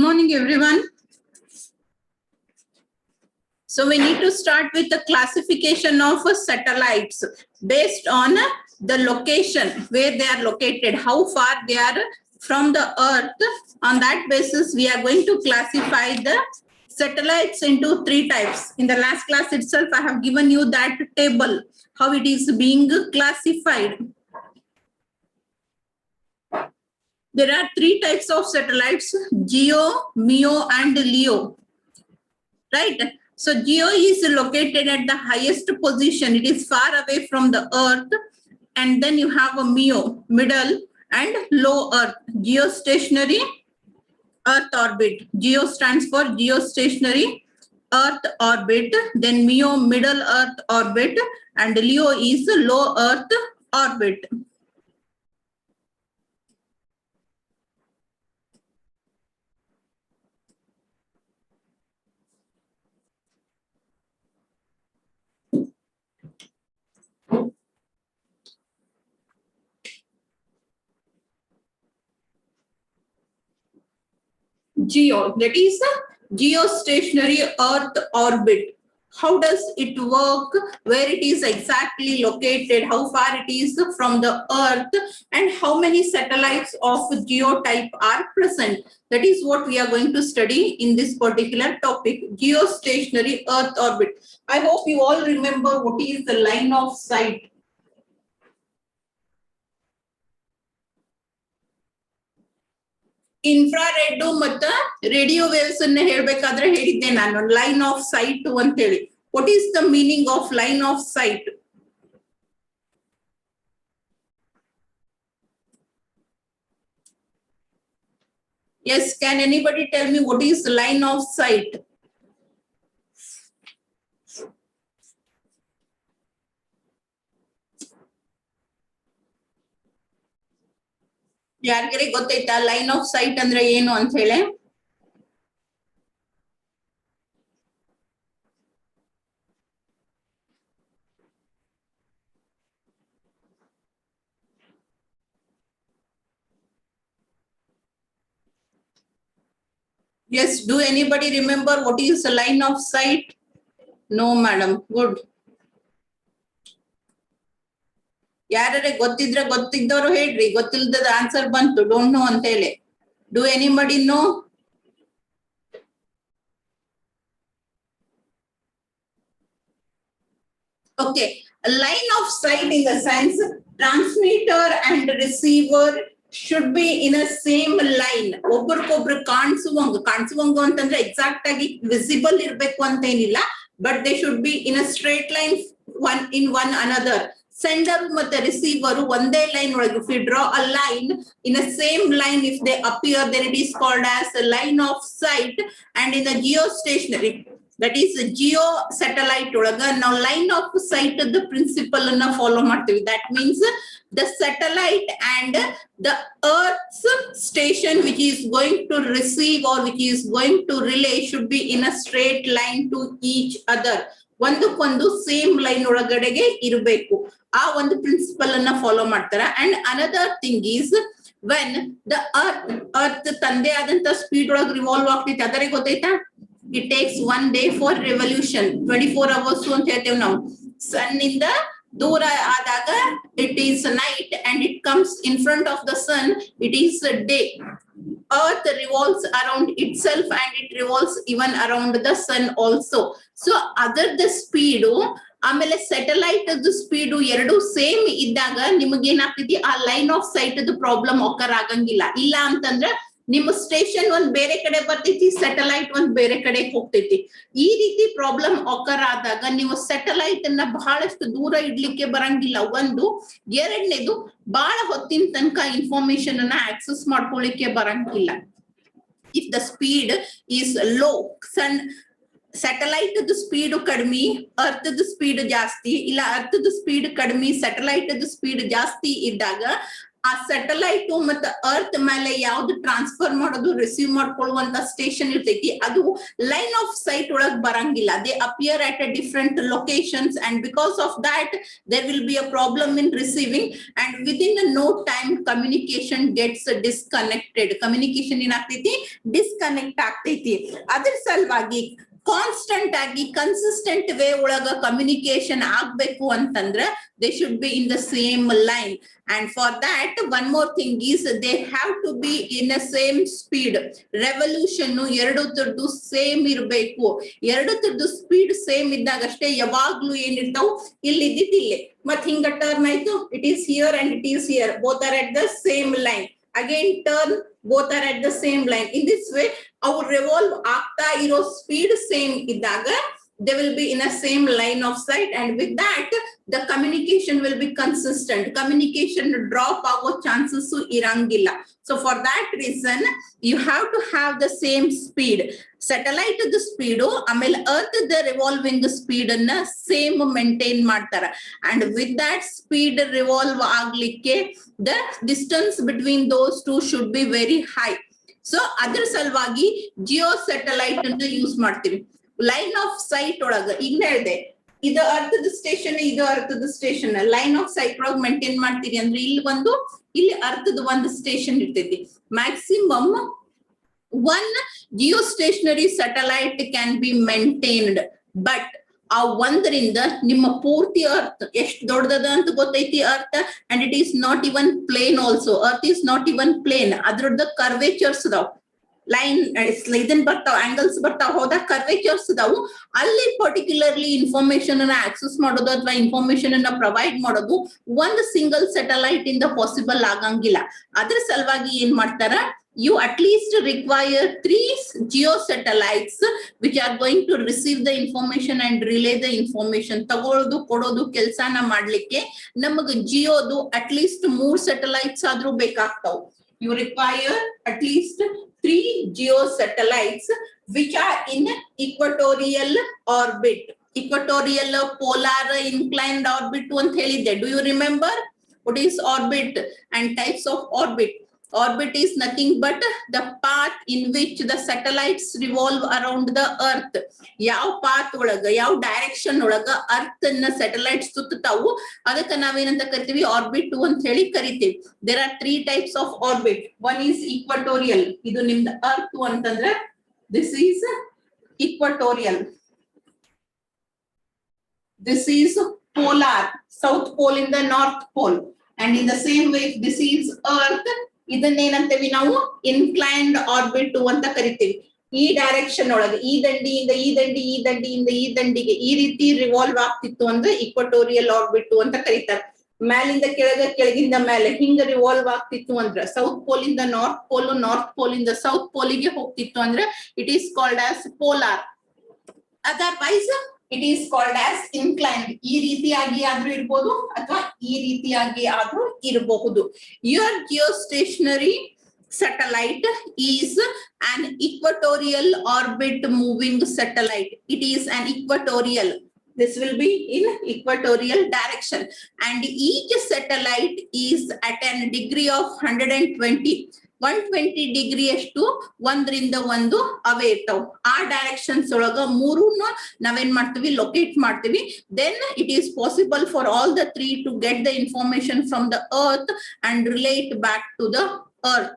morning, everyone. So we need to start with the classification of satellites based on the location where they are located, how far they are from the Earth. On that basis, we are going to classify the satellites into three types. In the last class itself, I have given you that table, how it is being classified. There are three types of satellites: GEO, MEO, and LEO. Right? So GEO is located at the highest position. It is far away from the Earth. And then you have a MEO, middle and low Earth. Geostationary Earth orbit. GEO stands for geostationary Earth orbit. Then MEO, middle Earth orbit. And LEO is low Earth orbit. GEO, that is geostationary Earth orbit. How does it work? Where it is exactly located? How far it is from the Earth? And how many satellites of GEO type are present? That is what we are going to study in this particular topic, geostationary Earth orbit. I hope you all remember what is the line of sight. Infrared ಮತ್ತು radio waves ಅನ್ನ ಹೇಳ್ಬೇಕಾದ್ರೆ ಹೇಳಿದ್ದೆ ನಾನು line off site ಅಂತ ಹೇಳಿ. What is the meaning of line off site? Yes, can anybody tell me what is line of sight? ಯಾರಿಗಾರೆ ಗೊತ್ತೈತಾ line off site ಅಂದ್ರೆ ಏನು ಅಂತ ಹೇಳಿ? Yes, do anybody remember what is the line of sight? No, madam. Good. ಯಾರೇ ಗೊತ್ತಿದ್ರೆ ಗೊತ್ತಿದ್ದವರು ಹೇಳ್ರಿ, ಗೊತ್ತಿಲ್ಲದ answer ಬಂತು ಡೋಂಟ್ ನೋ ಅಂತ ಹೇಳಿ. Do anybody know? Okay, a line of sight in the sense transmitter and receiver should be in a same line. ಒಬ್ಬರಿಗೊಬ್ರು ಕಾಣಿಸುವಂಗ ಅಂತಂದ್ರೆ exact ಆಗಿ ವಿಸಿಬಲ್ ಇರ್ಬೇಕು ಅಂತ ಏನಿಲ್ಲ, but they should be in a straight line one another. Sender ಮತ್ತೆ receiver ಒಂದೇ line ಒಳಗೆ, if you draw a line in a same line, if they appear, then it is called as a line of sight. And in the geostationary, that is geo satellite ಒಳಗ ನಾವು line off site the principle ಅನ್ನ follow ಮಾಡ್ತೀವಿ. That means the satellite and the Earth's station which is going to receive or which is going to relay should be in a straight line to each other. ಒಂದಕ್ಕೊಂದು same line ಒಳಗಡೆಗೆ ಇರಬೇಕು. ಆ ಒಂದು principle ಅನ್ನ follow ಮಾಡ್ತಾರ. And another thing is when the earth ತಂದೆ ಆದಂತ speed ಒಳಗೆ ರಿವಾಲ್ವ್ ಆಗ್ತೈತೆ, ಅದರೇ ಗೊತ್ತೈತಾ? It takes 1 day for revolution. 24 hours ಅಂತ ಹೇಳ್ತೇವೆ ನಾವು. ಸನ್ ಇಂದ ದೂರ ಆದಾಗ it is night and it comes in front of the sun, it is day. Earth revolves around itself and it revolves even around the sun also. So other the speed ಆಮೇಲೆ satellite speed ಎರಡು same ಇದ್ದಾಗ ನಿಮಗೇನಾಗ್ತೈತಿ, ಆ line off site problem ಒಕ್ಕರ್ ಆಗಂಗಿಲ್ಲ. ಇಲ್ಲ ಅಂತಂದ್ರ ನಿಮ್ಮ station ಒಂದ್ ಬೇರೆ ಕಡೆ ಬರ್ತೈತಿ, ಸ್ಯಾಟಲೈಟ್ ಒಂದ್ ಬೇರೆ ಕಡೆ ಹೋಗ್ತೈತಿ. ಈ ರೀತಿ ಪ್ರಾಬ್ಲಮ್ ಒಕ್ಕರ್ ಆದಾಗ ನೀವು ಸ್ಯಾಟಲೈಟ್ ಅನ್ನ ಬಹಳಷ್ಟು ದೂರ ಇಡ್ಲಿಕ್ಕೆ ಬರಂಗಿಲ್ಲ. ಒಂದು, ಎರಡನೇದು ಬಹಳ ಹೊತ್ತಿನ ತನಕ ಇನ್ಫಾರ್ಮೇಶನ್ ಅನ್ನ ಆಕ್ಸೆಸ್ ಮಾಡ್ಕೊಳ್ಳಿಕ್ಕೆ ಬರಂಗಿಲ್ಲ. If the speed is low, satellite speed ಕಡಿಮೆ, ಅರ್ಥದ ಸ್ಪೀಡ್ ಜಾಸ್ತಿ, ಇಲ್ಲ ಅರ್ಥದ ಸ್ಪೀಡ್ ಕಡಿಮೆ, ಸ್ಯಾಟಲೈಟ್ ಸ್ಪೀಡ್ ಜಾಸ್ತಿ ಇದ್ದಾಗ ಆ ಸ್ಯಾಟಲೈಟ್ ಮತ್ತೆ ಅರ್ತ್ ಮೇಲೆ ಯಾವ್ದು ಟ್ರಾನ್ಸ್ಫರ್ ಮಾಡೋದು ರಿಸೀವ್ ಮಾಡ್ಕೊಳ್ಳುವಂತ ಸ್ಟೇಷನ್ ಇರ್ತೈತಿ ಅದು ಲೈನ್ ಆಫ್ ಸೈಟ್ ಒಳಗ್ ಬರಂಗಿಲ್ಲ. They appear at a different locations and because of that there will be a problem in receiving and within no time communication gets disconnected. Communication ಏನಾಗ್ತೈತಿ, disconnect ಆಗ್ತೈತಿ. ಅದ್ರ ಸಲುವಾಗಿ constant ಆಗಿ consistent way ಒಳಗ communication ಆಗ್ಬೇಕು ಅಂತಂದ್ರ they should be in the same line, and for that one more thing is they have to be in the same speed. revolution ಎರಡು ತರದ್ದು ಸೇಮ್ ಇರಬೇಕು. ಎರಡು ತರದ್ದು ಸ್ಪೀಡ್ ಸೇಮ್ ಇದ್ದಾಗ ಅಷ್ಟೇ ಯಾವಾಗ್ಲೂ ಏನಿರ್ತಾವ್ ಇಲ್ಲಿ ಇದ್ದಿದ್ದಿಲ್ಲೇ ಮತ್ ಹಿಂಗ ಟರ್ನ್ ಆಯ್ತು, it is here and it is here, both are at the same line. Again turn, both are at the same line. In this way our revolve ಆಗ್ತಾ ಇರೋ ಸ್ಪೀಡ್ ಸೇಮ್ ಇದ್ದಾಗ they will be in a same line of sight, and with that the communication will be consistent. Communication drop ಆಗೋ chances ಇರಂಗಿಲ್ಲ. So for that reason you have to have the same speed. Satellite the speed ಆಮೇಲೆ earth the revolving speed ಅನ್ನ same maintain ಮಾಡ್ತಾರ, and with that speed revolve ಆಗ್ಲಿಕ್ಕೆ the distance between those two should be very high. So ಅದ್ರ ಸಲುವಾಗಿ geo satellite ಅನ್ನ use ಮಾಡ್ತೀವಿ. Line off site ಒಳಗ ಈಗ ಹೇಳಿದೆ ಇದು ಅರ್ಥದ ಸ್ಟೇಷನ್, ಇದು ಅರ್ಥದ ಸ್ಟೇಷನ್. ಲೈನ್ ಆಫ್ ಸೈಟ್ ಒಳಗ ಮೇಂಟೈನ್ ಮಾಡ್ತೀರಿ ಅಂದ್ರೆ ಇಲ್ಲಿ ಅರ್ಥದ ಒಂದು ಸ್ಟೇಷನ್ ಇರ್ತೈತಿ. Maximum one geo stationary satellite can be maintained, but ಆ ಒಂದರಿಂದ ನಿಮ್ಮ ಪೂರ್ತಿ ಅರ್ಥ ಎಷ್ಟು ದೊಡ್ಡದ ಅಂತ ಗೊತ್ತೈತಿ earth, and it is not even plane also. Earth is not even plane, ಅದ್ರದ್ದು ಕರ್ವೇಚರ್ಸ್ ಅದಾವ್, ಲೈನ್ ಇದನ್ ಬರ್ತಾವ, ಆಂಗಲ್ಸ್ ಬರ್ತಾವ, ಹೋದ ಕರ್ವೇಚರ್ಸ್ ಅದಾವು. ಅಲ್ಲಿ ಪರ್ಟಿಕ್ಯುಲರ್ಲಿ ಇನ್ಫಾರ್ಮೇಶನ್ ಅನ್ನ ಆಕ್ಸೆಸ್ ಮಾಡೋದು ಅಥವಾ ಇನ್ಫಾರ್ಮೇಶನ್ ಅನ್ನ ಪ್ರೊವೈಡ್ ಮಾಡೋದು ಒಂದು ಸಿಂಗಲ್ ಸ್ಯಾಟಲೈಟ್ ಇಂದ ಪಾಸಿಬಲ್ ಆಗಂಗಿಲ್ಲ. ಅದ್ರ ಸಲುವಾಗಿ ಏನ್ ಮಾಡ್ತಾರ, you at least require 3 geo satellites which are going to receive the information and relay the information. ತಗೊಳ್ಳೋದು ಕೊಡೋದು ಕೆಲಸನ ಮಾಡ್ಲಿಕ್ಕೆ ನಮಗೆ ಜಿಯೋದು at least 3 satellites ಆದ್ರೂ ಬೇಕಾಗ್ತಾವ್. You require at least 3 geo satellites which are in equatorial orbit. Equatorial polar inclined orbit ಅಂತ ಹೇಳಿದ್ದೆ. Do you remember what is orbit and types of orbit? Orbit is nothing but the path in which the satellites revolve around the earth. ಯಾವ path ಒಳಗ, ಯಾವ direction ಒಳಗ earth ನ satellites ಸುತ್ತಾವು ಅದಕ್ಕೆ ನಾವೇನಂತ ಕರಿತೀವಿ, ಆರ್ಬಿಟ್ ಅಂತ ಹೇಳಿ ಕರಿತೀವಿ. There are 3 types of orbit. One is equatorial. ಇದು ನಿಮ್ದು ಅರ್ತ್ ಅಂತಂದ್ರೆ this is equatorial. This is polar, south pole in the north pole, and in the same way this is earth. ಇದನ್ನೇನಂತೇವಿ ನಾವು ಇನ್ಕ್ಲೈನ್ಡ್ ಆರ್ಬಿಟ್ ಅಂತ ಕರಿತೀವಿ. ಈ direction ಒಳಗೆ ಈ ದಂಡಿಯಿಂದ ಈ ದಂಡಿ, ಈ ದಂಡಿಯಿಂದ ಈ ದಂಡಿಗೆ ಈ ರೀತಿ ರಿವಾಲ್ವ್ ಆಗ್ತಿತ್ತು ಅಂದ್ರೆ ಇಕ್ವಟೋರಿಯಲ್ ಆರ್ಬಿಟ್ ಅಂತ ಕರೀತಾರೆ. ಮೇಲಿಂದ ಕೆಳಗೆ, ಕೆಳಗಿಂದ ಮೇಲೆ ಹಿಂಗ ರಿವಾಲ್ವ್ ಆಗ್ತಿತ್ತು ಅಂದ್ರೆ, ಸೌತ್ ಪೋಲ್ ಇಂದ ನಾರ್ತ್ ಪೋಲ್, ನಾರ್ತ್ ಪೋಲ್ ಇಂದ ಸೌತ್ ಪೋಲಿಗೆ ಹೋಗ್ತಿತ್ತು ಅಂದ್ರೆ it is called as polar. Otherwise it is called as inclined. ಈ ರೀತಿಯಾಗಿ ಆದ್ರೂ ಇರ್ಬೋದು ಅಥವಾ ಈ ರೀತಿಯಾಗಿ ಆದ್ರೂ ಇರಬಹುದು. Your geostationary satellite is an equatorial orbit moving satellite. It is an equatorial. This will be in equatorial direction, and each satellite is at an degree of 120 degree ಅಷ್ಟು ಒಂದ್ರಿಂದ ಒಂದು ಅವೇ ಇರ್ತಾವ. ಆ ಡೈರೆಕ್ಷನ್ಸ್ ಒಳಗ ಮೂರನ್ನ ನಾವೇನ್ ಮಾಡ್ತೀವಿ, ಲೊಕೇಟ್ ಮಾಡ್ತೀವಿ. Then it is possible for all the 3 to get the information from the earth and relate back to the earth.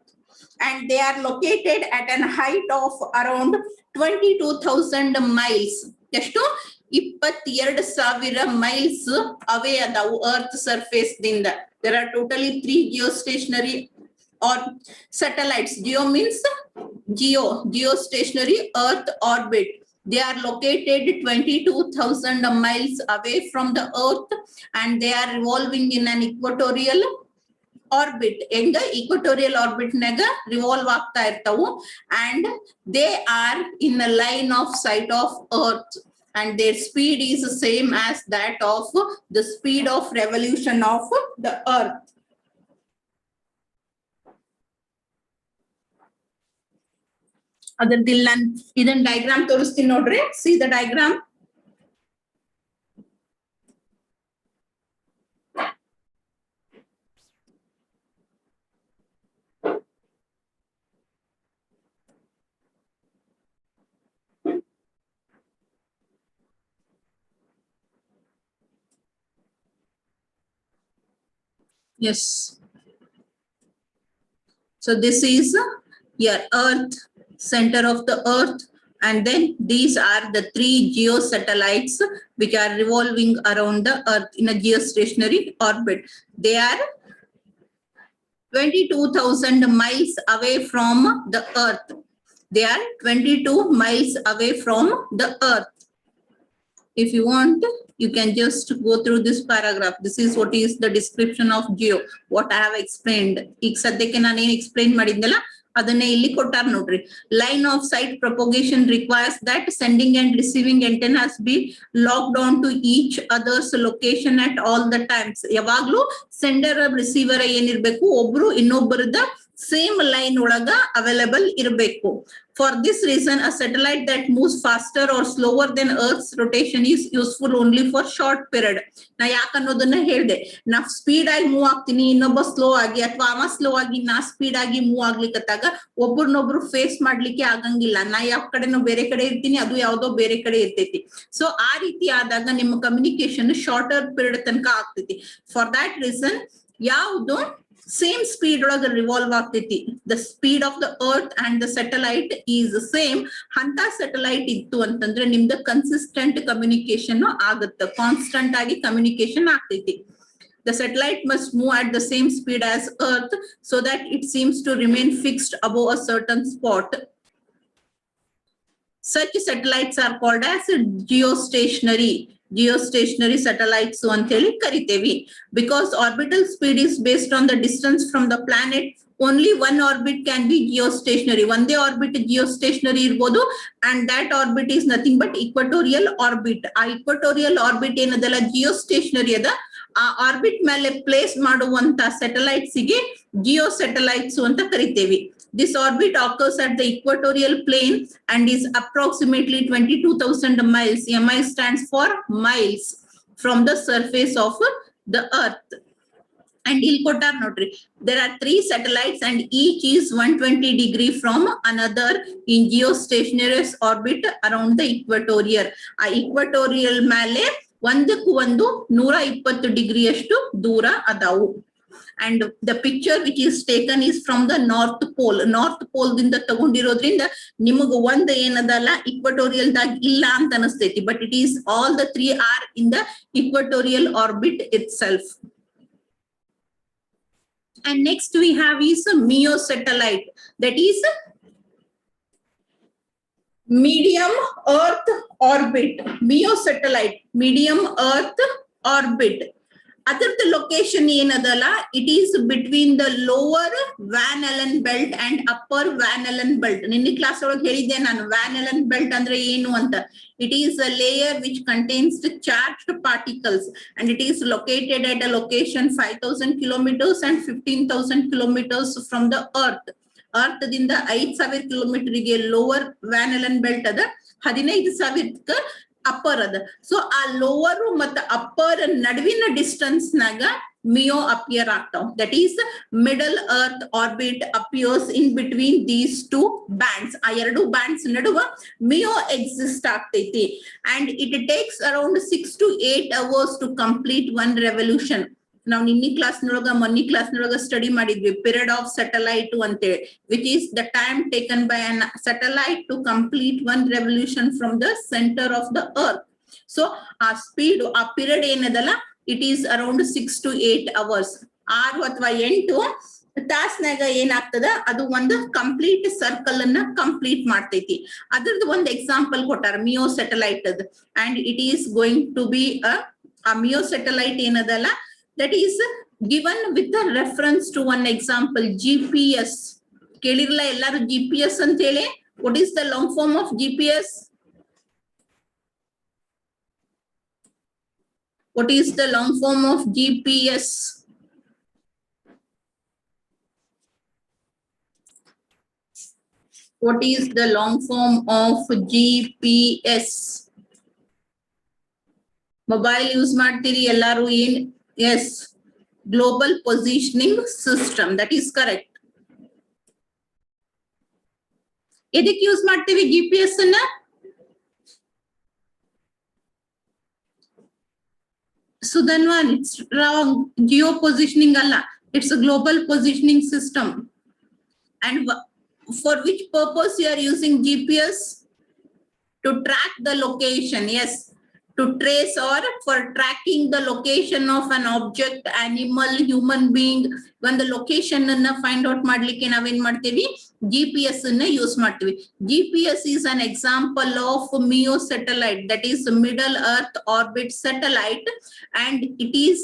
And they are located at an height of around 22,000 miles. ಎಷ್ಟು 22,000 miles away ಅದಾವು earth surface ದಿಂದ. There are totally 3 geostationary or satellites. Geo means geostationary earth orbit. They are located 22,000 miles away from the earth, and they are revolving in an equatorial orbit. ಹೆಂಗ equatorial orbit ನಾಗ revolve ಆಗ್ತಾ ಇರ್ತಾವು, and they are in a line of sight of earth, and their speed is the same as that of the speed of revolution of the earth. ಅದರದಿಲ್ಲ ನಾನು ಇದನ್ನ diagram ತೋರಿಸ್ತೀನಿ ನೋಡ್ರಿ. See the diagram. Yes. So this is your Earth, center of the Earth, and then these are the 3 geosatellites which are revolving around the Earth in a geostationary orbit. They are 22,000 miles away from the Earth. They are 22 miles away from the Earth. If you want, you can just go through this paragraph. This is what is the description of geo, what I have explained. ಈಗ ಸದ್ಯಕ್ಕೆ ನಾನು ಏನು explain ಮಾಡಿದ್ನಲ್ಲ ಅದನ್ನೇ ಇಲ್ಲಿ ಕೊಟ್ಟಾರ ನೋಡ್ರಿ. Line off site propagation requires that sending and receiving antennas be locked on to each other's location at all the times. ಯಾವಾಗ್ಲೂ ಸೆಂಡರ್ ರಿಸೀವರ್ ಏನಿರ್ಬೇಕು, ಒಬ್ರು ಇನ್ನೊಬ್ಬರದ ಸೇಮ್ ಲೈನ್ ಒಳಗ ಅವೈಲೇಬಲ್ ಇರಬೇಕು. For this reason, a satellite that moves faster or slower than Earth's rotation is useful only for short period. ನಾ ಯಾಕೆ ಅನ್ನೋದನ್ನ ಹೇಳ್ದೆ. ನಾ speed ಆಗಿ ಮೂವ್ ಆಗ್ತೀನಿ, ಇನ್ನೊಬ್ಬ ಸ್ಲೋ ಆಗಿ, ಅಥವಾ ಅವ ಸ್ಲೋ ಆಗಿ ನಾ ಸ್ಪೀಡ್ ಆಗಿ ಮೂವ್ ಆಗ್ಲಿಕ್ಕತ್ತಾಗ ಒಬ್ರನ್ನೊಬ್ರು ಫೇಸ್ ಮಾಡ್ಲಿಕ್ಕೆ ಆಗಂಗಿಲ್ಲ. ನಾ ಯಾವ ಕಡೆನೋ ಬೇರೆ ಕಡೆ ಇರ್ತೀನಿ, ಅದು ಯಾವ್ದೋ ಬೇರೆ ಕಡೆ ಇರ್ತೈತಿ. ಸೊ ಆ ರೀತಿ ಆದಾಗ ನಿಮ್ಮ ಕಮ್ಯುನಿಕೇಶನ್ ಶಾರ್ಟರ್ ಪೀರಿಯಡ್ ತನಕ ಆಗ್ತೈತಿ. ಫಾರ್ ದಟ್ ರೀಸನ್ ಯಾವುದು ಸೇಮ್ ಸ್ಪೀಡ್ ಒಳಗ ರಿವಾಲ್ವ್ ಆಗ್ತೈತಿ. The speed of the earth and the satellite is same. ಅಂತ ಸ್ಯಾಟಲೈಟ್ ಇತ್ತು ಅಂತಂದ್ರೆ ನಿಮ್ದು ಕನ್ಸಿಸ್ಟೆಂಟ್ ಕಮ್ಯುನಿಕೇಶನ್ ಆಗುತ್ತೆ, ಕಾನ್ಸ್ಟಂಟ್ ಆಗಿ ಕಮ್ಯುನಿಕೇಶನ್ ಆಗ್ತೈತಿ. The satellite must move at the same speed as Earth so that it seems to remain fixed above a certain spot. Such satellites are called as geostationary satellites ಅಂತ ಹೇಳಿ ಕರಿತೇವಿ. Because orbital speed is based on the distance from the planet, only one orbit can be geostationary. ಒಂದೇ orbit geostationary ಇರ್ಬೋದು, and that orbit is nothing but equatorial orbit. ಆ equatorial orbit ಏನದಲ್ಲ geostationary ಅದ, ಆ orbit ಮೇಲೆ place ಮಾಡುವಂತ satellites ಗೆ Jio satellites ಅಂತ ಕರಿತೇವಿ. This orbit occurs at the equatorial plane and is approximately 22,000 miles. Mi stands for miles from the surface of the Earth. And ಇಲ್ಲಿ ಕೊಟ್ಟಾರ ನೋಡ್ರಿ, there are 3 satellites and each is 120 degree from another in geostationary orbit around the equatorial. ಆ equatorial ಮೇಲೆ ಒಂದಕ್ಕೂ ಒಂದು 120 degree ಅಷ್ಟು ದೂರ ಅದಾವು. And the picture which is taken is from the North Pole. North Pole ದಿಂದ ತಗೊಂಡಿರೋದ್ರಿಂದ ನಿಮಗ ಒಂದ್ ಏನದಲ್ಲ equatorial ದಾಗ ಇಲ್ಲ ಅಂತ ಅನಿಸ್ತೈತಿ, but it is all the 3 are in the equatorial orbit itself. And next we have is a MEO satellite, that is medium Earth orbit. MEO satellite, medium Earth orbit. ಅದರದ್ದು location ಏನದಲ್ಲ, it is between the lower Van Allen belt and upper Van Allen belt. ನಿನ್ನೆ class ಒಳಗೆ ಹೇಳಿದ್ದೆ ನಾನು Van Allen belt ಅಂದ್ರೆ ಏನು ಅಂತ. It is a layer which contains charged particles and it is located at a location 5,000 kilometres and 15,000 kilometres from the earth. Earth ದಿಂದ 5,000 ಕಿಲೋಮೀಟರ್ಗೆ lower Van Allen belt ಅದ, 15,000 ಅಪ್ಪರ್ ಅದ. ಸೊ ಆ lower ಮತ್ತು upper ನಡುವಿನ ಡಿಸ್ಟೆನ್ಸ್ ನಾಗ MEO appear ಆಗ್ತಾವ. That is middle earth orbit appears in between these 2 bands. ಆ 2 ಬ್ಯಾಂಡ್ಸ್ ನಡುವ ಮಿಯೋ ಎಕ್ಸಿಸ್ಟ್ ಆಗ್ತೈತಿ. And it takes around 6 to 8 hours to complete one revolution. ನಾವು ಮೊನ್ನೆ ಕ್ಲಾಸ್ನೊಳಗ ಸ್ಟಡಿ ಮಾಡಿದ್ವಿ ಪೀರಿಯಡ್ ಆಫ್ ಸ್ಯಾಟಲೈಟ್ ಅಂತೇಳಿ, which is the time taken by an satellite to complete one revolution from the centre of the earth. So ಆ speed, ಆ period ಏನದಲ್ಲ, it is around 6 to 8 hours. 6 ಅಥವಾ 8 ತಾಸ್ನಾಗ ಏನಾಗ್ತದ, ಅದು ಒಂದು ಕಂಪ್ಲೀಟ್ ಸರ್ಕಲ್ ಅನ್ನ complete ಮಾಡ್ತೈತಿ. ಅದ್ರದ್ದು ಒಂದು ಎಕ್ಸಾಂಪಲ್ ಕೊಟ್ಟಾರ ಮಿಯೋ ಸ್ಯಾಟಲೈಟ್ ಅದ್. And it is going to be ಆ ಮಿಯೋ ಸ್ಯಾಟಲೈಟ್ ಏನದಲ್ಲ, that is given with a reference to one example, GPS. ಕೇಳಿರಲ್ಲ ಎಲ್ಲಾರು GPS ಅಂತ ಹೇಳಿ. What is the long form of GPS? What is the long form of GPS? What is the long form of GPS? Mobile use ಮಾಡ್ತೀರಿ ಎಲ್ಲಾರು ಏನ್? Yes, global positioning system. That is correct. ಎದಕ್ಕೆ use ಮಾಡ್ತೀವಿ GPS ಅನ್ನ? Sudanwan, it's wrong. Geo positioning ಅಲ್ಲ, It's a global positioning system. And for which purpose you are using GPS? To track the location, yes. To trace or for tracking the location of an object, animal, human being. When the location anna find out ಮಾಡ್ಲಿಕ್ಕೆ ನಾವೇನ್ ಮಾಡ್ತೀವಿ? GPS ಅನ್ನ use ಮಾಡ್ತೀವಿ. GPS is an example of MEO satellite, that is Middle Earth Orbit Satellite, and it is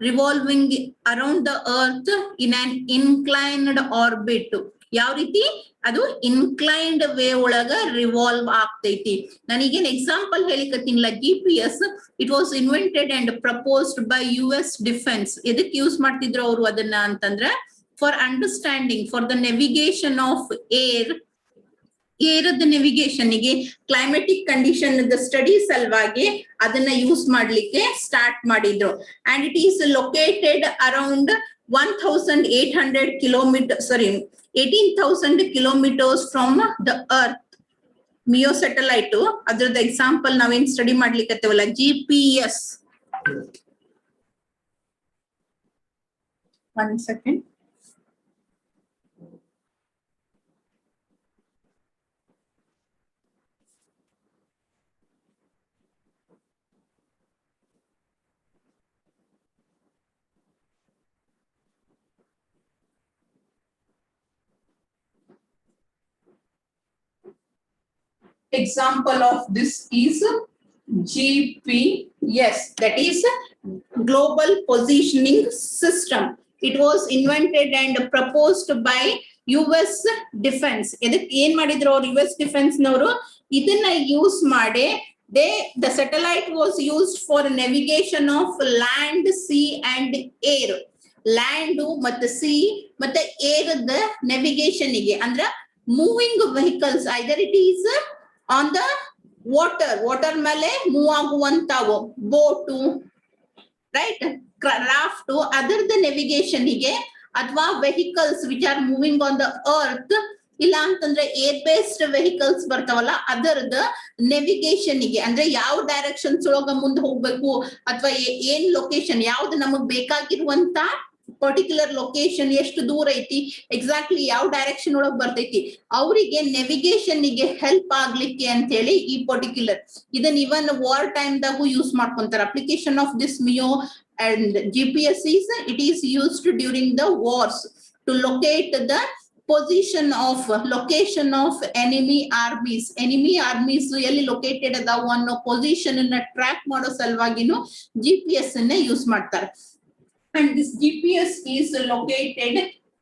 revolving around the Earth in an inclined orbit. ಯಾವ ರೀತಿ? ಅದು inclined way ಒಳಗ revolve ಆಗ್ತೈತಿ. ನಾನೀಗೇನ್ ಎಕ್ಸಾಂಪಲ್ ಹೇಳಿಕತ್ತೀನಿಲ್ಲ, GPS it was invented and proposed by US defence. ಎದಕ್ಕೆ use ಮಾಡ್ತಿದ್ರು ಅವರು ಅದನ್ನ ಅಂತಂದ್ರೆ, for understanding, for the navigation of ಏರದ ನೆವಿಗೇಷನ್ಗೆ, ಕ್ಲೈಮೆಟಿಕ್ ಕಂಡೀಷನ್ ಸ್ಟಡಿ ಸಲುವಾಗಿ ಅದನ್ನ ಯೂಸ್ ಮಾಡ್ಲಿಕ್ಕೆ ಸ್ಟಾರ್ಟ್ ಮಾಡಿದ್ರು. And it is located around 1,800 kilometers, sorry, 18,000 kilometers from the Earth. MEO satellite, ಅದ್ರದ್ದು ಎಕ್ಸಾಂಪಲ್ ನಾವೇನ್ study ಮಾಡ್ಲಿಕ್ಕತ್ತೇವಲ್ಲ, GPS. One second. Example of this is GPS, that is Global Positioning System. It was invented and proposed by US Defense. ಇದಕ್ಕೆ ಏನ್ ಮಾಡಿದ್ರು ಅವರು US Defense ನವರು? ಇದನ್ನ use ಮಾಡಿ the satellite was used for navigation of land, sea and air. Land ಮತ್ತೆ sea ಮತ್ತೆ air the navigation ಗೆ, ಅಂದ್ರೆ moving vehicles, either it is on the water ಮೇಲೆ ಮೂವ್ ಆಗುವಂತಾವು, ಬೋಟು, ರೈಟ್, ಕ್ರಾಫ್ಟ್, ಅದರದ ನೆವಿಗೇಷನ್ ಗೆ, ಅಥವಾ vehicles which are moving on the earth, ಇಲ್ಲ ಅಂತಂದ್ರೆ ಏರ್ ಬೇಸ್ಡ್ ವೆಹಿಕಲ್ಸ್ ಬರ್ತಾವಲ್ಲ ಅದರದ ನೆವಿಗೇಷನ್ ಗೆ, ಅಂದ್ರೆ ಯಾವ ಡೈರೆಕ್ಷನ್ಸ್ ಒಳಗ ಮುಂದೆ ಹೋಗ್ಬೇಕು, ಅಥವಾ ಏನ್ ಲೊಕೇಶನ್ ಯಾವ್ದು ನಮಗ್ ಬೇಕಾಗಿರುವಂತ ಪರ್ಟಿಕ್ಯುಲರ್ ಲೊಕೇಶನ್ ಎಷ್ಟು ದೂರ ಐತಿ, ಎಕ್ಸಾಕ್ಟ್ಲಿ ಯಾವ ಡೈರೆಕ್ಷನ್ ಒಳಗ್ ಬರ್ತೈತಿ, ಅವರಿಗೆ ನೆವಿಗೇಷನ್ ಗೆ ಹೆಲ್ಪ್ ಆಗ್ಲಿಕ್ಕೆ ಅಂತ ಹೇಳಿ ಈ ಪರ್ಟಿಕ್ಯುಲರ್ ಇದನ್ನ ಇವನ್ ವಾರ್ ಟೈಮ್ ದಾಗೂ ಯೂಸ್ ಮಾಡ್ಕೊಂತಾರ. Application of this MEO and GPS is it is used during the wars to locate the location of enemy armies. Enemy armies ಎಲ್ಲಿ ಲೊಕೇಟೆಡ್ ಅದಾವ ಅನ್ನೋ ಪೊಸಿಷನ್ ಅನ್ನ ಟ್ರ್ಯಾಕ್ ಮಾಡೋ ಸಲುವಾಗಿನೂ GPS ಅನ್ನ use ಮಾಡ್ತಾರೆ. And this GPS is located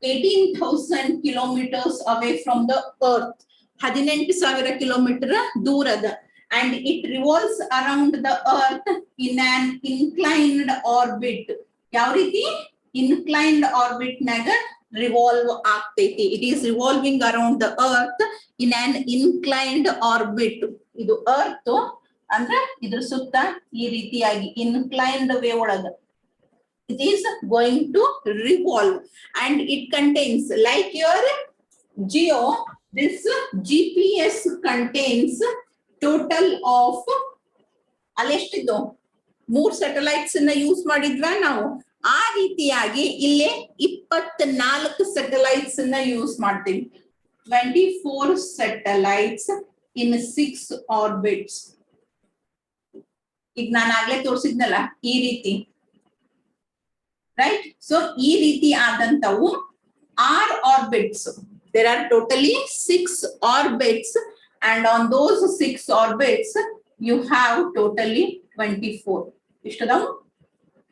18,000 kilometers away from the Earth. 18,000 kilometer ದೂರದ. And it revolves around the Earth in an inclined orbit. ಯಾವ ರೀತಿ? Inclined orbit ನಾಗ revolve ಆಗ್ತೈತಿ. It is revolving around the Earth in an inclined orbit. ಇದು Earth ಅಂದ್ರೆ ಇದ್ರ ಸುತ್ತ ಈ ರೀತಿಯಾಗಿ inclined way ಒಳಗ it is going to revolve, and it contains, like your geo, this GPS contains total of ಅಲ್ಲೆಷ್ಟಿದ್ದು 3 satellites ನ use ಮಾಡಿದ್ವಾ ನಾವು. ಆ ರೀತಿಯಾಗಿ ಇಲ್ಲೇ 24 satellites ನ ಯೂಸ್ ಮಾಡ್ತೀವಿ. 24 satellites in 6 orbits. ಈಗ ನಾನು ಆಗ್ಲೇ ತೋರಿಸಿದ್ನಲ್ಲ ಈ ರೀತಿ, right? So ಈ ರೀತಿ ಆದಂತವು are orbits. There are totally 6 orbits, and on those 6 orbits you have totally 24. ಇಷ್ಟದಾವು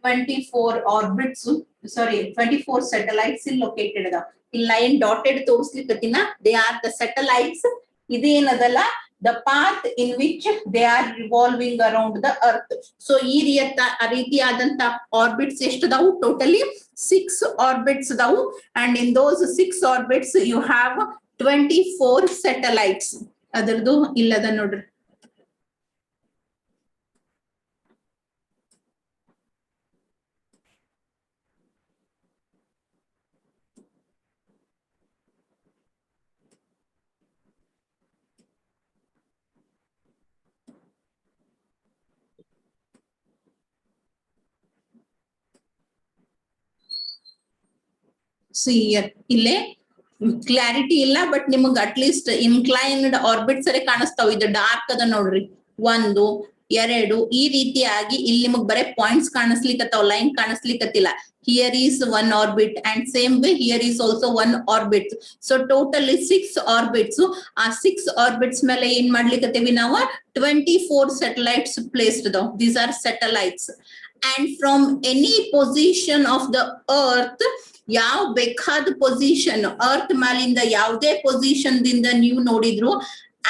24 orbits, sorry, 24 satellites located ಅದಾವ. ಇಲ್ಲಿ ಲೈನ್ ಡಾಟೆಡ್ ತೋರಿಸ್ಲಿಕ್ಕತ್ತಿನ, they are the satellites. ಇದೇನದಲ್ಲ, the path in which they are revolving around the earth. So ಈ ರೀತಿಯಾದಂತ orbits ಎಷ್ಟದಾವು? Totally 6 orbits ಅದಾವು, and in those 6 orbits you have 24 satellites. ಅದರದು ಇಲ್ಲದ ನೋಡ್ರಿ. ಸಿ ಇಲ್ಲೇ ಕ್ಲಾರಿಟಿ ಇಲ್ಲ, ಬಟ್ ನಿಮಗ್ ಅಟ್ ಲೀಸ್ಟ್ ಇನ್ಕ್ಲೈನ್ಡ್ ಆರ್ಬಿಟ್ ಸರಿ ಕಾಣಿಸ್ತಾವ. ಇದು ಡಾರ್ಕ್ ಅದ ನೋಡ್ರಿ, 1 2 ಈ ರೀತಿಯಾಗಿ ಇಲ್ಲಿ ನಿಮಗ್ ಬರೇ ಪಾಯಿಂಟ್ಸ್ ಕಾಣಿಸ್ಲಿಕ್ಕತ್ತಾವ, ಲೈನ್ ಕಾಣಿಸ್ಲಿಕ್ಕತ್ತಿಲ್ಲ. Here is one orbit and same way here is also one orbit. So totally 6 orbits. ಆ 6 orbits ಮೇಲೆ ಏನ್ ಮಾಡ್ಲಿಕ್ಕತ್ತೀವಿ ನಾವು 24 satellites placed though. These are satellites. And from any position of the earth, ಯಾವ ಬೇಕಾದ position earth ಮೇಲಿಂದ ಯಾವುದೇ position ದಿಂದ ನೀವು ನೋಡಿದ್ರು,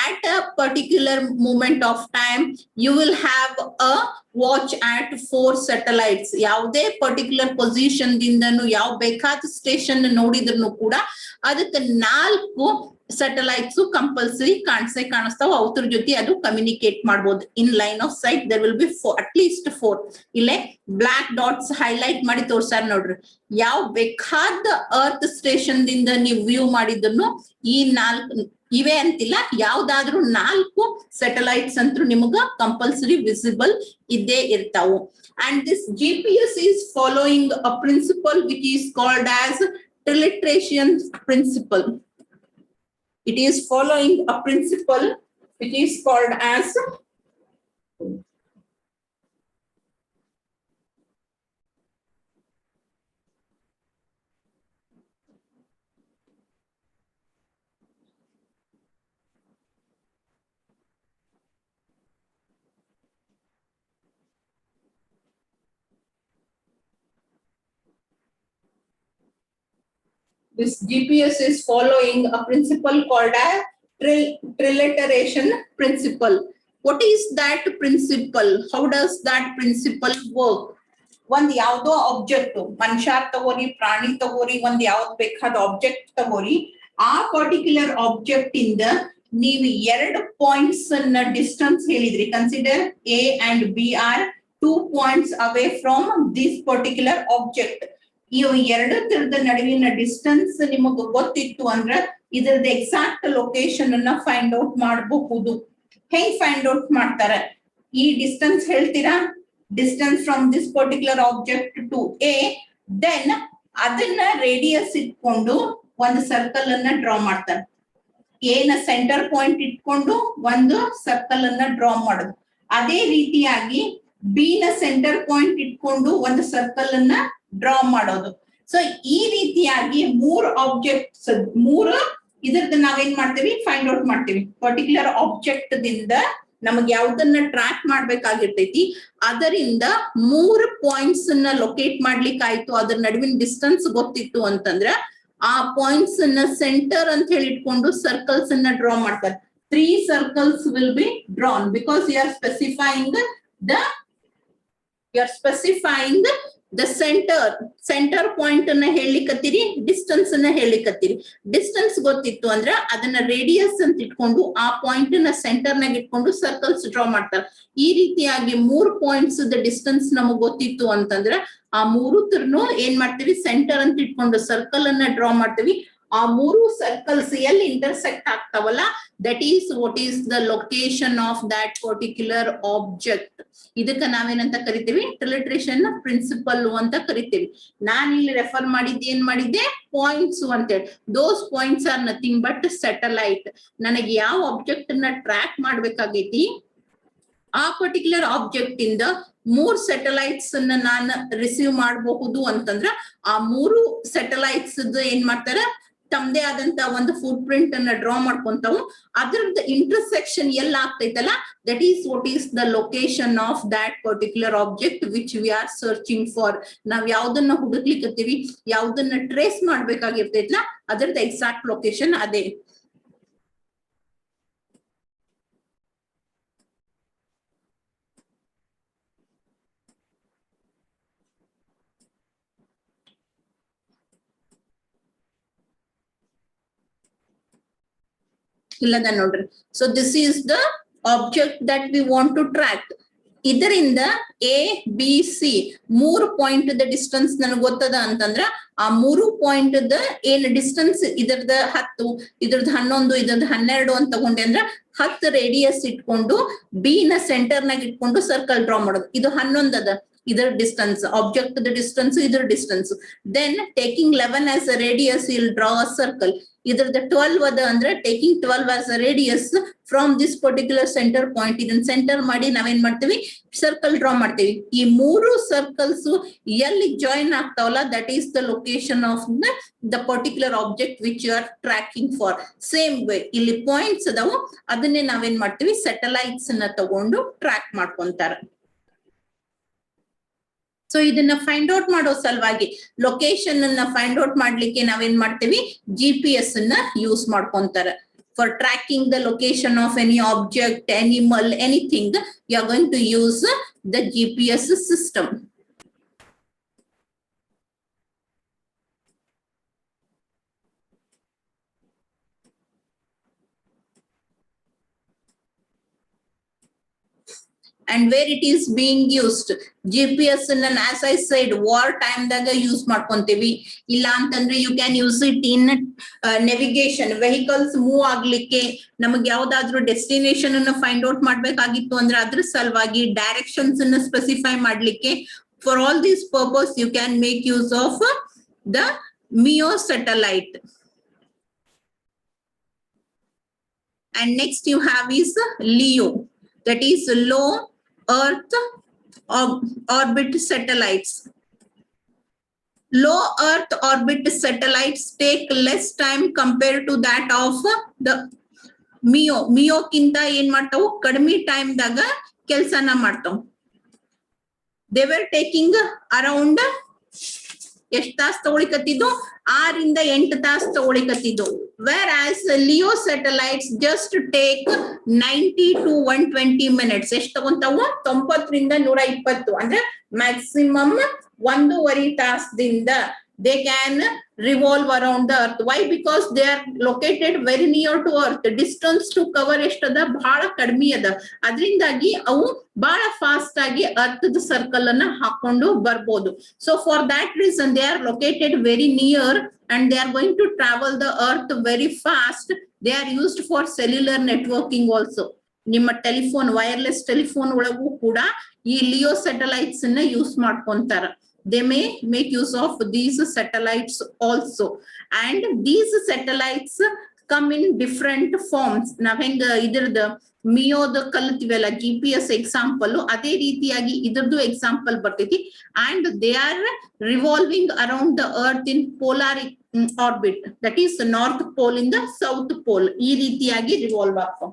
at a particular moment of time you will have a watch at 4 satellites. ಯಾವುದೇ ಪರ್ಟಿಕ್ಯುಲರ್ ಪೊಸಿಷನ್ ದಿಂದನು ಯಾವ ಬೇಕಾದ ಸ್ಟೇಷನ್ ನೋಡಿದ್ರು ಕೂಡ ಅದಕ್ಕೆ 4 satellites ಕಂಪಲ್ಸರಿ ಕಾಣಿಸ್ತಾವ. ಅವ್ರ ಜೊತೆ ಅದು ಕಮ್ಯುನಿಕೇಟ್ ಮಾಡಬಹುದು. In line off site there will be at least 4. ಇಲ್ಲೇ ಬ್ಲಾಕ್ ಡಾಟ್ಸ್ ಹೈಲೈಟ್ ಮಾಡಿ ತೋರ್ಸಾರ ನೋಡ್ರಿ. ಯಾವ ಬೇಕಾದ ಅರ್ತ್ ಸ್ಟೇಷನ್ ದಿಂದ ನೀವು ವ್ಯೂ ಮಾಡಿದ್ರು ಈ 4 ಇವೆ ಅಂತಿಲ್ಲ, ಯಾವ್ದಾದ್ರು 4 satellites ಅಂತೂ ನಿಮಗ ಕಂಪಲ್ಸರಿ ವಿಸಿಬಲ್ ಇದ್ದೇ ಇರ್ತಾವು. And this GPS is following a principle which is called as triliteration principle. It is following a principle which is called as this GPS is following a principle called as triliteration principle. What is that principle? How does that principle work? ಒಂದ್ ಯಾವ್ದೋ object, ಮನುಷ್ಯ ತಗೋರಿ, ಪ್ರಾಣಿ ತಗೋರಿ, ಒಂದ್ ಯಾವ್ದು ಬೇಕಾದ object ತಗೋರಿ, ಆ ಪರ್ಟಿಕ್ಯುಲರ್ ಆಬ್ಜೆಕ್ಟ್ ಇಂದ ನೀವು 2 ಪಾಯಿಂಟ್ಸ್ ಅನ್ನ ಡಿಸ್ಟೆನ್ಸ್ ಹೇಳಿದ್ರಿ. Consider A and B are 2 points away from this particular object. ಇವು 2 ತರದ ನಡುವಿನ ಡಿಸ್ಟೆನ್ಸ್ ನಿಮಗೆ ಗೊತ್ತಿತ್ತು ಅಂದ್ರ ಇದರದ ಎಕ್ಸಾಕ್ಟ್ ಲೊಕೇಶನ್ ಅನ್ನ ಫೈಂಡ್ ಔಟ್ ಮಾಡಬಹುದು. ಹೆಂಗ್ ಫೈಂಡ್ ಔಟ್ ಮಾಡ್ತಾರೆ? ಈ ಡಿಸ್ಟೆನ್ಸ್ ಹೇಳ್ತೀರಾ, distance from this particular object to A, then ಅದನ್ನ ರೇಡಿಯಸ್ ಇಟ್ಕೊಂಡು ಒಂದು ಸರ್ಕಲ್ ಅನ್ನ ಡ್ರಾ ಮಾಡ್ತಾರೆ. A ನ ಸೆಂಟರ್ ಪಾಯಿಂಟ್ ಇಟ್ಕೊಂಡು ಒಂದು ಸರ್ಕಲ್ ಅನ್ನ ಡ್ರಾ ಮಾಡೋದು. ಅದೇ ರೀತಿಯಾಗಿ B ನ ಸೆಂಟರ್ ಪಾಯಿಂಟ್ ಇಟ್ಕೊಂಡು ಒಂದು ಸರ್ಕಲ್ ಅನ್ನ ಡ್ರಾ ಮಾಡೋದು. ಸೊ ಈ ರೀತಿಯಾಗಿ 3 ಆಬ್ಜೆಕ್ಟ್ಸ್, 3 ಇದ್ರದ್ದು ನಾವೇನ್ ಮಾಡ್ತೀವಿ, ಫೈಂಡ್ ಔಟ್ ಮಾಡ್ತೀವಿ. ಪರ್ಟಿಕ್ಯುಲರ್ ಆಬ್ಜೆಕ್ಟ್ ದಿಂದ ನಮಗ್ ಯಾವ್ದನ್ನ ಟ್ರ್ಯಾಕ್ ಮಾಡ್ಬೇಕಾಗಿರ್ತೈತಿ, ಅದರಿಂದ 3 ಪಾಯಿಂಟ್ಸ್ ಅನ್ನ ಲೊಕೇಟ್ ಮಾಡ್ಲಿಕ್ಕಾಯ್ತು, ಅದ್ರ ನಡುವಿನ ಡಿಸ್ಟೆನ್ಸ್ ಗೊತ್ತಿತ್ತು ಅಂತಂದ್ರ ಆ ಪಾಯಿಂಟ್ಸ್ ಅನ್ನ ಸೆಂಟರ್ ಅಂತ ಹೇಳಿ ಇಟ್ಕೊಂಡು ಸರ್ಕಲ್ಸ್ ಅನ್ನ ಡ್ರಾ ಮಾಡ್ತಾರೆ. 3 circles will be drawn because you are specifying the centre point ಅನ್ನ ಹೇಳಿಕತ್ತೀರಿ, ಡಿಸ್ಟೆನ್ಸ್ ಅನ್ನ ಹೇಳಿಕತ್ತೀರಿ. ಡಿಸ್ಟೆನ್ಸ್ ಗೊತ್ತಿತ್ತು ಅಂದ್ರ ಅದನ್ನ ರೇಡಿಯಸ್ ಅಂತ ಇಟ್ಕೊಂಡು ಆ ಪಾಯಿಂಟ್ ನ ಸೆಂಟರ್ ನಾಗ ಇಟ್ಕೊಂಡು ಸರ್ಕಲ್ಸ್ ಡ್ರಾ ಮಾಡ್ತಾರೆ. ಈ ರೀತಿಯಾಗಿ 3 ಪಾಯಿಂಟ್ಸ್ ಡಿಸ್ಟೆನ್ಸ್ ನಮಗ್ ಗೊತ್ತಿತ್ತು ಅಂತಂದ್ರ ಆ 3 ತರನು ಏನ್ ಮಾಡ್ತೀವಿ, ಸೆಂಟರ್ ಅಂತ ಇಟ್ಕೊಂಡು ಸರ್ಕಲ್ ಅನ್ನ ಡ್ರಾ ಮಾಡ್ತೀವಿ. ಆ 3 ಸರ್ಕಲ್ಸ್ ಎಲ್ಲಿ ಇಂಟರ್ಸೆಕ್ಟ್ ಆಗ್ತಾವಲ್ಲ, that is what is the location of that particular object. ಇದಕ್ಕ ನಾವೇನಂತ ಕರಿತೀವಿ, ಟ್ರಿಲಿಟ್ರೇಷನ್ ಪ್ರಿನ್ಸಿಪಲ್ ಅಂತ ಕರಿತೀವಿ. ನಾನ್ ಇಲ್ಲಿ ರೆಫರ್ ಮಾಡಿದ್ದೆ ಏನ್ ಮಾಡಿದ್ದೆ, ಪಾಯಿಂಟ್ಸ್ ಅಂತೇಳಿ. Those points are nothing but satellite. ನನಗೆ ಯಾವ ಆಬ್ಜೆಕ್ಟ್ ಅನ್ನ ಟ್ರ್ಯಾಕ್ ಮಾಡ್ಬೇಕಾಗೈತಿ, ಆ ಪರ್ಟಿಕ್ಯುಲರ್ ಆಬ್ಜೆಕ್ಟ್ ಇಂದ 3 ಸ್ಯಾಟಲೈಟ್ಸ್ ಅನ್ನ ನಾನು ರಿಸೀವ್ ಮಾಡಬಹುದು ಅಂತಂದ್ರ ಆ 3 ಸ್ಯಾಟಲೈಟ್ಸ್ ಏನ್ ಮಾಡ್ತಾರ, ತಮ್ಮದೇ ಆದಂತ ಒಂದು ಫುಟ್ ಪ್ರಿಂಟ್ ಅನ್ನ ಡ್ರಾ ಮಾಡ್ಕೊಂತಾವು. ಅದ್ರದ್ದು ಇಂಟರ್ಸೆಕ್ಷನ್ ಎಲ್ಲ ಆಗ್ತೈತಲ್ಲ, that is what is the location of that particular object which we are searching for. ನಾವ್ ಯಾವ್ದನ್ನ ಹುಡುಕ್ಲಿಕ್ಕತ್ತೀವಿ, ಯಾವ್ದನ್ನ ಟ್ರೇಸ್ ಮಾಡ್ಬೇಕಾಗಿರ್ತೈತಲ್ಲ, ಅದ್ರದ್ದು ಎಕ್ಸಾಕ್ಟ್ ಲೊಕೇಶನ್ ಅದೇ. ಇಲ್ಲದ ನೋಡ್ರಿ. So this is the object that we want to track. ಇದರಿಂದ A, B, C 3 point distance ನನಗೆ ಗೊತ್ತದ ಅಂತಂದ್ರ ಆ 3 ಪಾಯಿಂಟ್ ಏನ್ ಡಿಸ್ಟೆನ್ಸ್, ಇದರದ 10, ಇದ್ರದ್ದು 11, ಇದ್ರದ್ದು 12 ಅಂತ ತಗೊಂಡೆ ಅಂದ್ರ 10 ರೇಡಿಯಸ್ ಇಟ್ಕೊಂಡು B ನ ಸೆಂಟರ್ ನಾಗ ಇಟ್ಕೊಂಡು ಸರ್ಕಲ್ ಡ್ರಾ ಮಾಡೋದು. ಇದು 11 ಅದ. either distance, object the distance, either distance. Then taking 11 as a radius, he'll draw a circle. Either the 12 ada andre taking 12 as a radius from this particular center point, ಇದನ್ನ center ಮಾಡಿ ನಾವೇನ್ ಮಾಡ್ತೀವಿ, circle draw ಮಾಡ್ತೀವಿ. ಈ ಮೂರು circles ಎಲ್ಲಿ join ಆಗ್ತಾವಲ್ಲ, that is the location of the particular object which you are tracking for. Same way ಇಲ್ಲಿ points ಅದಾವು, ಅದನ್ನೇ ನಾವೇನ್ ಮಾಡ್ತೀವಿ, satellites ಅನ್ನ ತಗೊಂಡು ಟ್ರ್ಯಾಕ್ ಮಾಡ್ಕೊಂತಾರೆ. ಸೊ ಇದನ್ನ ಫೈಂಡ್ ಔಟ್ ಮಾಡೋ ಸಲುವಾಗಿ, ಲೊಕೇಶನ್ ಅನ್ನ ಫೈಂಡ್ ಔಟ್ ಮಾಡ್ಲಿಕ್ಕೆ ನಾವೇನ್ ಮಾಡ್ತೀವಿ, GPS ಅನ್ನ ಯೂಸ್ ಮಾಡ್ಕೊಂತಾರೆ. For tracking the location of any object, animal, anything, you are going to use the GPS system. And where it is being used, GPS and as I said, war time daga use ಮಾಡ್ಕೊಂತೀವಿ. ಇಲ್ಲ ಅಂತಂದ್ರೆ you can use it in navigation, vehicles move ಆಗ್ಲಿಕ್ಕೆ, ನಮಗೆ ಯಾವ್ದಾದ್ರು destination ಅನ್ನು find out ಮಾಡ್ಬೇಕಾಗಿತ್ತು ಅಂದ್ರೆ ಅದ್ರ ಸಲುವಾಗಿ, ಡೈರೆಕ್ಷನ್ಸ್ ಅನ್ನು ಸ್ಪೆಸಿಫೈ ಮಾಡ್ಲಿಕ್ಕೆ, for all this purpose you can make use of the MEO satellite. And next you have is LEO, that is low Earth orbit satellites. Low Earth orbit satellites take less time compared to that of the MEO. MEO kinta ಏನ್ ಮಾಡ್ತಾವು, ಕಡಿಮೆ time ದಾಗ ಕೆಲಸನ ಮಾಡ್ತಾವು. They were taking around ಎಷ್ಟು ತಾಸು ತಗೊಳಿಕತ್ತಿದ್ದು, 6 ರಿಂದ 8 ತಾಸು ತಗೊಳಿಕತ್ತಿದ್ದು. Whereas LEO satellites just take 90 to 120 minutes. ಎಷ್ಟು ತಗೊಂತಾವು, 90 ರಿಂದ 120, ಅಂದ್ರೆ maximum 1.5 ತಾಸದಿಂದ they can revolve around the earth. Why? Because they are located very near to earth. Distance to cover ಎಷ್ಟದ, ಬಹಳ ಕಡಿಮೆ ಅದ. ಅದರಿಂದಾಗಿ ಅವು ಬಹಳ ಫಾಸ್ಟ್ ಆಗಿ ಅರ್ತ್ ಸರ್ಕಲ್ ಅನ್ನ ಹಾಕೊಂಡು ಬರ್ಬೋದು. So for that reason they are located very near and they are going to travel the earth very fast. They are used for cellular networking also. ನಿಮ್ಮ ಟೆಲಿಫೋನ್, ವೈರ್ಲೆಸ್ ಟೆಲಿಫೋನ್ ಒಳಗೂ ಕೂಡ ಈ Leo satellites ಅನ್ನ use ಮಾಡ್ಕೊಂತಾರ. They may make use of these satellites also, and these satellites come in different forms. ನಾವ್ ಹೆಂಗ ಇದ್ರದ್ದು ಮಿಯೋದ ಕಲಿತೀವಲ್ಲ GPS example, ಅದೇ ರೀತಿಯಾಗಿ ಇದ್ರದ್ದು ಎಕ್ಸಾಂಪಲ್ ಬರ್ತೈತಿ. and they are revolving around the earth in polar orbit, that is north pole in the south pole. ಈ ರೀತಿಯಾಗಿ revolve ಆಗ್ತಾವ.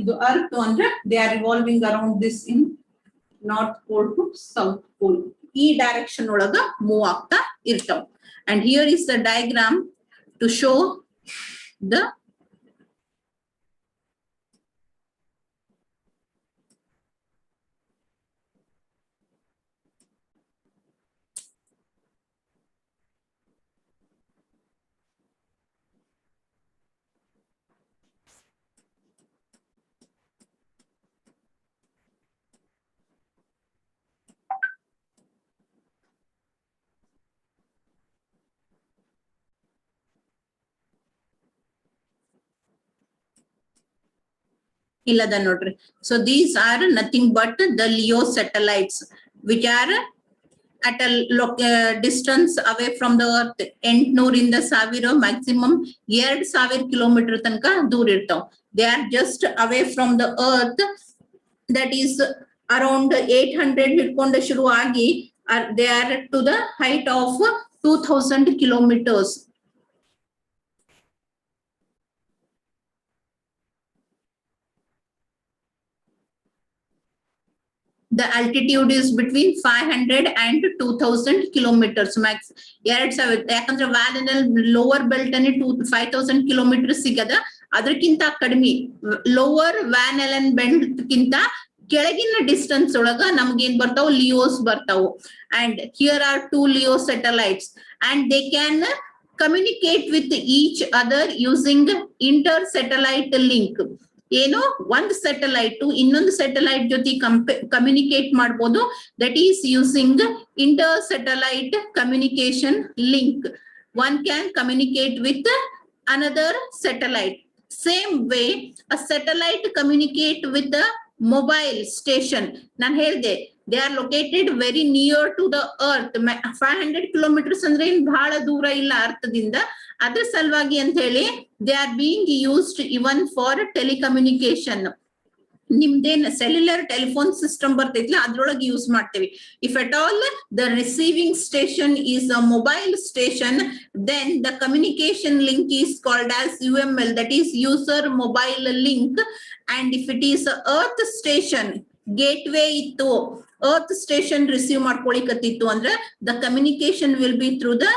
ಇದು ಅರ್ತ್ ಅಂದ್ರೆ they are revolving around this in north pole to south pole. ಈ direction ಒಳಗ move ಆಗ್ತಾ ಇರ್ತಾವ. And here is the diagram to show the ಇಲ್ಲದ ನೋಡ್ರಿ. So these are nothing but the LEO satellites which are at a distance away from the earth. 800 ಇಂದ 1000 maximum 2000 kilometre ತನಕ ದೂರ ಇರ್ತಾವ. They are just away from the earth, that is around 800 ಹಿಡ್ಕೊಂಡು ಶುರು ಆಗಿ they are to the height of 2000 kilometers. The altitude is between 500 and 2000 kilometers max. 2000, ಯಾಕಂದ್ರೆ ವ್ಯಾಲಿನಲ್ಲಿ lower belt ಅನ್ನು 5000 kilometre ಸಿಗದ, ಅದಕ್ಕಿಂತ ಕಡಿಮೆ ಲೋವರ್ ವ್ಯಾನ್ ಎಲನ್ ಬೆಲ್ಟ್ ಗಿಂತ ಕೆಳಗಿನ ಡಿಸ್ಟೆನ್ಸ್ ಒಳಗ ನಮ್ಗೆ ಏನ್ ಬರ್ತಾವ, ಲಿಯೋಸ್ ಬರ್ತಾವು. And here are 2 LEO satellites and they can communicate with each other using inter-satellite link. ಏನು, ಒಂದು ಸ್ಯಾಟಲೈಟ್ ಇನ್ನೊಂದು ಸ್ಯಾಟಲೈಟ್ ಜೊತೆ ಕಮ್ಯುನಿಕೇಟ್ ಮಾಡಬಹುದು, that is using inter satellite communication link. One can communicate with another satellite. Same way a satellite communicate with mobile station ನಾನು ಹೇಳಿದೆ they are located very near to the earth 500 kilometres ಅಂದ್ರೆ ಏನ್ ಬಹಳ ದೂರ ಇಲ್ಲ ಅರ್ಥದಿಂದ ಅದ್ರ ಸಲುವಾಗಿ ಅಂತ ಹೇಳಿ they are being used even for telecommunication ನಿಮ್ದೇನ್ ಸೆಲ್ಯುಲರ್ ಟೆಲಿಫೋನ್ ಸಿಸ್ಟಮ್ ಬರ್ತೈತಿಲ್ಲ ಅದ್ರೊಳಗೆ ಯೂಸ್ ಮಾಡ್ತೇವೆ if at all the receiving station is a mobile station then the communication link is called as UML that is user mobile link and if it is earth station gateway ಇತ್ತು earth station receive ಮಾಡ್ಕೊಳಿಕತ್ತಿತ್ತು ಅಂದ್ರೆ the communication will be through the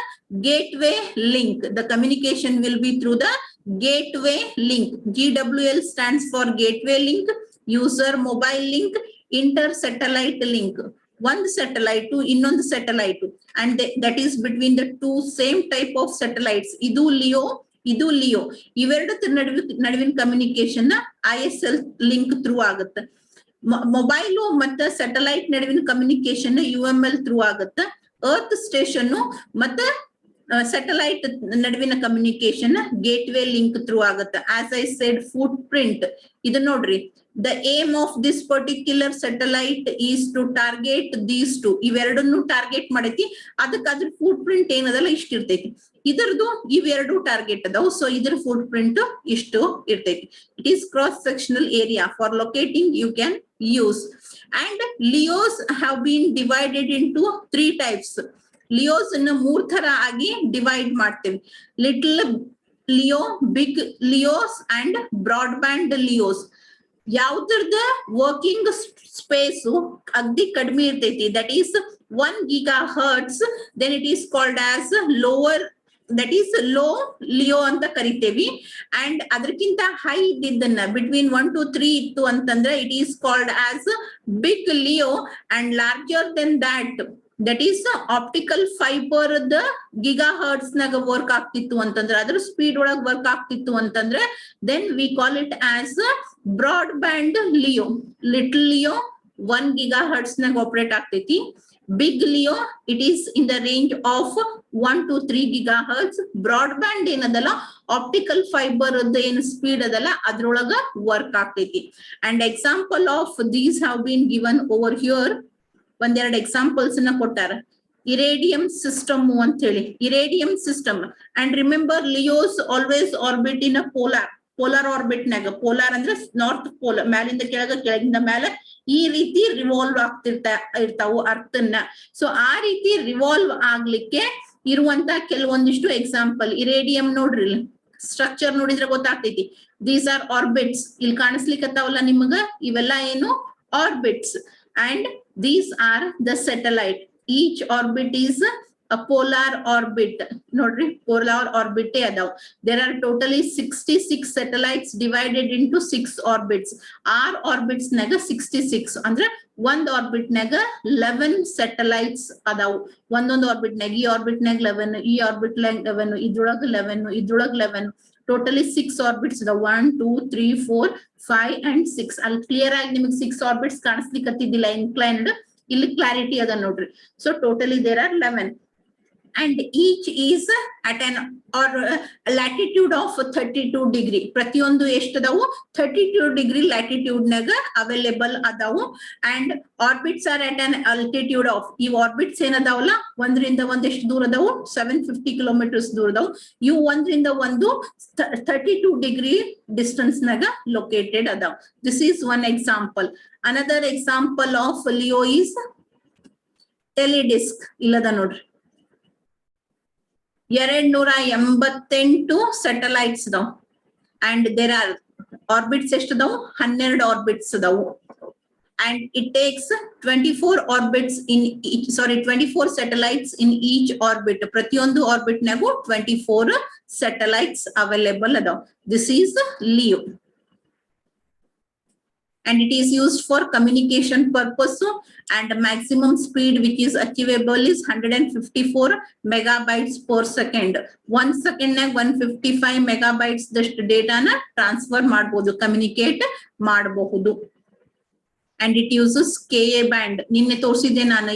gateway link. The communication will be through the gateway link. GWL stands for gateway link, user mobile link, inter satellite link. One satellite to ಇನ್ನೊಂದು satellite and that is between the two same type of satellites. ಇದು LEO ಇವೆರಡು ನಡುವಿನ communication ISL link through ಆಗುತ್ತೆ. Mobile ಮತ್ತೆ satellite ನಡುವಿನ communication UML through ಆಗುತ್ತೆ. Earth station ಮತ್ತೆ satellite ನಡುವಿನ ಕಮ್ಯುನಿಕೇಶನ್ ಗೇಟ್ವೇ ಲಿಂಕ್ ಥ್ರೂ ಆಗುತ್ತೆ. As I said footprint ಇದು ನೋಡ್ರಿ the aim of this particular satellite is to target these two ಇವೆರಡನ್ನು ಟಾರ್ಗೆಟ್ ಮಾಡೈತಿ ಅದಕ್ಕೆ ಅದ್ರ ಫುಟ್ ಪ್ರಿಂಟ್ ಏನದಲ್ಲ ಇಷ್ಟ ಇರ್ತೈತಿ ಇದರದು ಇವೆರಡು ಟಾರ್ಗೆಟ್ ಅದಾವ ಸೊ ಇದ್ರ ಫುಟ್ ಪ್ರಿಂಟ್ ಇಷ್ಟು ಇರ್ತೈತಿ. It is cross sectional area for locating you can use and LEOs have been divided into 3 types. LEOs ಅನ್ನ 3 ತರ ಆಗಿ ಡಿವೈಡ್ ಮಾಡ್ತೇವೆ. Little LEO, big LEOs and broadband LEOs. ಯಾವ್ದ್ರದ working space ಅಗ್ದಿ ಕಡಿಮೆ ಇರ್ತೈತಿ that is 1 GHz then it is called as lower that is low LEO ಅಂತ ಕರಿತೇವಿ. ಅಂಡ್ ಅದಕ್ಕಿಂತ ಹೈ ಇದ್ದಿದ್ದನ್ನ ಬಿಟ್ವೀನ್ 1 to 3 ಇತ್ತು ಅಂತಂದ್ರೆ it is called as big LEO and larger than that is optical fibre the GHz ನಾಗ work ಆಗ್ತಿತ್ತು ಅಂತಂದ್ರೆ ಅದ್ರ ಸ್ಪೀಡ್ ಒಳಗ್ ವರ್ಕ್ ಆಗ್ತಿತ್ತು ಅಂತಂದ್ರೆ then we call it as broadband LEO. Little LEO 1 GHz ನಾಗ ಆಪರೇಟ್ ಆಗ್ತೈತಿ. Big LEO it is in the range of 1 to 3 GHz. Broadband ಏನದಲ್ಲ ಆಪ್ಟಿಕಲ್ ಫೈಬರ್ ಏನ್ ಸ್ಪೀಡ್ ಅದಲ್ಲ ಅದ್ರೊಳಗ ವರ್ಕ್ ಆಗ್ತೈತಿ. And example of these have been given over here. ಒಂದೆರಡು examples ನ ಕೊಟ್ಟಾರ. ಇರೇಡಿಯಂ ಸಿಸ್ಟಮ್ ಅಂತ ಹೇಳಿ Iridium system and remember LEOs always orbit in a polar orbit ನಾಗ. ಪೋಲಾರ್ ಅಂದ್ರೆ ನಾರ್ತ್ ಪೋಲ್ ಮ್ಯಾಲಿಂದ ಕೆಳಗಿಂದ ಮೇಲೆ ಈ ರೀತಿ ರಿವಾಲ್ವ್ ಇರ್ತಾವು ಅರ್ಥನ್ನ. ಸೊ ಆ ರೀತಿ ರಿವಾಲ್ವ್ ಆಗ್ಲಿಕ್ಕೆ ಇರುವಂತ ಕೆಲವೊಂದಿಷ್ಟು ಎಕ್ಸಾಂಪಲ್. ಇರೇಡಿಯಂ ನೋಡ್ರಿ ಸ್ಟ್ರಕ್ಚರ್ ನೋಡಿದ್ರೆ ಗೊತ್ತಾಗ್ತೈತಿ. These are orbits. ಇಲ್ಲಿ ಕಾಣಿಸ್ಲಿಕ್ಕತ್ತಾವಲ್ಲ ನಿಮಗ ಇವೆಲ್ಲ ಏನು orbits. And these are the satellite. Each orbit is a polar orbit. Nodri polar orbit adav. There are totally 66 satellites divided into 6 orbits. Our orbits naga 66 andre one orbit naga 11 satellites adav. One orbit nagi orbit nag 11 e orbit nag 11 idrolag 11 idrolag 11 totally 6 orbits. The 1 2 3 4 5 and 6 ಅಲ್ಲಿ clear ಆಗಿ ನಿಮಗೆ 6 orbits ಕಾಣಿಸ್ಲಿಕ್ಕತ್ತಿದ್ದಿಲ್ಲ inclined. ಇಲ್ಲಿ clarity ಅದ ನೋಡ್ರಿ. So totally there are 11 and each is at an or latitude of 32 degree. ಪ್ರತಿಯೊಂದು ಎಷ್ಟದಾವು 32 degree latitude ನಾಗ ಅವೈಲೇಬಲ್ ಅದಾವು. And orbits are at an altitude of ಈ ಆರ್ಬಿಟ್ಸ್ ಏನದಾವಲ್ಲ ಒಂದರಿಂದ ಒಂದ್ ಎಷ್ಟು ದೂರ ಅದಾವು 750 kilometers ದೂರ ಅದಾವು. ಇವು ಒಂದರಿಂದ ಒಂದು 32 degree ಡಿಸ್ಟೆನ್ಸ್ ನಾಗ ಲೊಕೇಟೆಡ್ ಅದಾವ್. This is one example. Another example of LEO is Teledesic. ಇಲ್ಲದ ನೋಡ್ರಿ 288 ಸ್ಯಾಟಲೈಟ್ಸ್ ಅದಾವ್ ಅಂಡ್ ದೇರ್ ಆರ್ ಆರ್ಬಿಟ್ಸ್ ಎಷ್ಟು ಅದಾವು 12 ಆರ್ಬಿಟ್ಸ್ ಅದಾವು. and it takes 24 orbits in each 24 satellites in each orbit. ಪ್ರತಿಯೊಂದು ಆರ್ಬಿಟ್ ನಾಗು 24 satellites available ಅದಾವ್. This is LEO and it is used for communication purpose and maximum speed which is achievable is 154 megabytes per second. 1 second nag 155 megabytes ದಷ್ಟು ಡೇಟಾನ transfer ಮಾಡಬಹುದು, communicate ಮಾಡಬಹುದು. and it uses Ka band. ನಿನ್ನೆ ತೋರಿಸಿದೆ ನಾನು